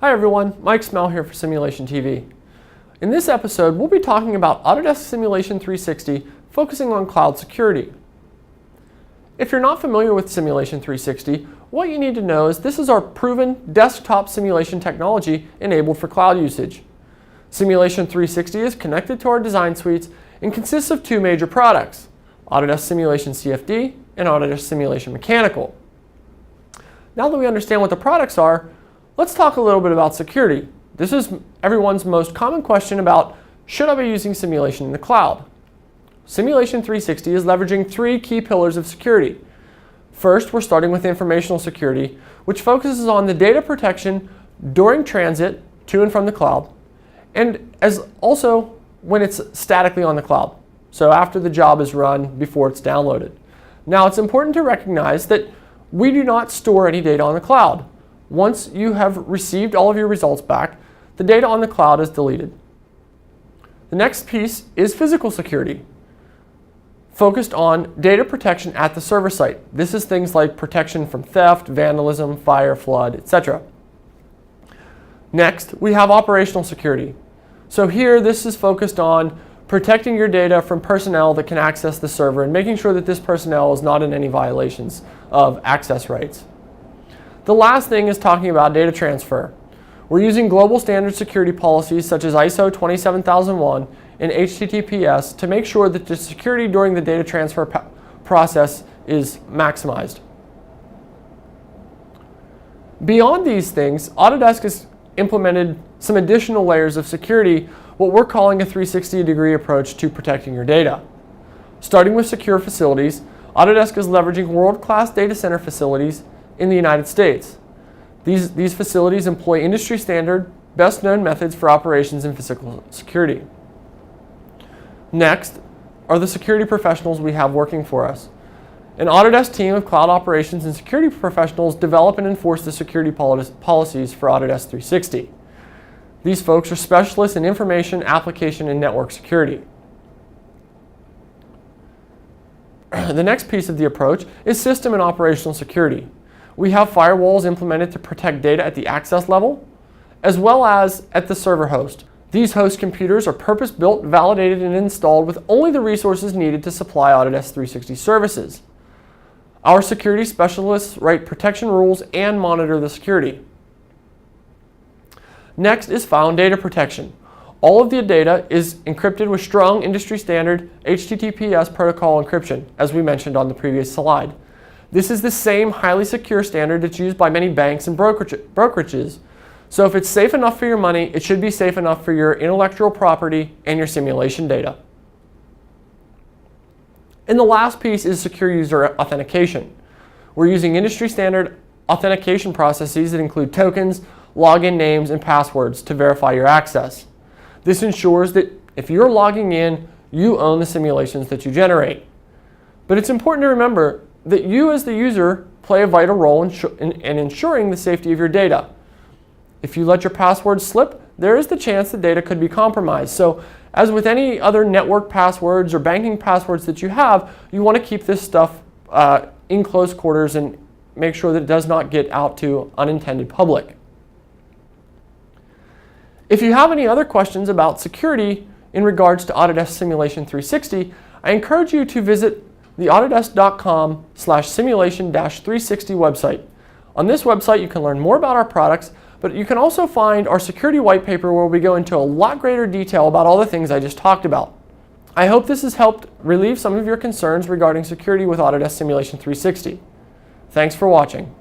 Hi everyone, Mike Smell here for Simulation TV. In this episode, we'll be talking about Autodesk Simulation 360, focusing on cloud security. If you're not familiar with Simulation 360, what you need to know is this is our proven desktop simulation technology enabled for cloud usage. Simulation 360 is connected to our design suites and consists of two major products, Autodesk Simulation CFD and Autodesk Simulation Mechanical. Now that we understand what the products are, let's talk a little bit about security. This is everyone's most common question about, should I be using simulation in the cloud? Simulation 360 is leveraging three key pillars of security. First, we're starting with informational security, which focuses on the data protection during transit to and from the cloud, and as also when it's statically on the cloud, so after the job is run, before it's downloaded. Now, it's important to recognize that we do not store any data on the cloud. Once you have received all of your results back, the data on the cloud is deleted. The next piece is physical security, focused on data protection at the server site. This is things like protection from theft, vandalism, fire, flood, etc. Next, we have operational security. So here, this is focused on protecting your data from personnel that can access the server and making sure that this personnel is not in any violations of access rights. The last thing is talking about data transfer. We're using global standard security policies such as ISO 27001 and HTTPS to make sure that the security during the data transfer process is maximized. Beyond these things, Autodesk has implemented some additional layers of security, what we're calling a 360-degree approach to protecting your data. Starting with secure facilities, Autodesk is leveraging world-class data center facilities in the United States. These facilities employ industry-standard, best-known methods for operations and physical security. Next are the security professionals we have working for us. An Autodesk team of cloud operations and security professionals develop and enforce the security policies for Autodesk 360. These folks are specialists in information, application, and network security. The next piece of the approach is system and operational security. We have firewalls implemented to protect data at the access level, as well as at the server host. These host computers are purpose-built, validated, and installed with only the resources needed to supply Autodesk 360 services. Our security specialists write protection rules and monitor the security. Next is file and data protection. All of the data is encrypted with strong industry-standard HTTPS protocol encryption, as we mentioned on the previous slide. This is the same highly secure standard that's used by many banks and brokerages. So if it's safe enough for your money, it should be safe enough for your intellectual property and your simulation data. And the last piece is secure user authentication. We're using industry-standard authentication processes that include tokens, login names, and passwords to verify your access. This ensures that if you're logging in, you own the simulations that you generate. But it's important to remember that you as the user play a vital role in ensuring the safety of your data. If you let your password slip, there is the chance the data could be compromised. So as with any other network passwords or banking passwords that you have, you want to keep this stuff in close quarters and make sure that it does not get out to unintended public. If you have any other questions about security in regards to Autodesk Simulation 360, I encourage you to visit the autodesk.com/simulation-360 website. On this website, you can learn more about our products, but you can also find our security white paper where we go into a lot greater detail about all the things I just talked about. I hope this has helped relieve some of your concerns regarding security with Autodesk Simulation 360. Thanks for watching.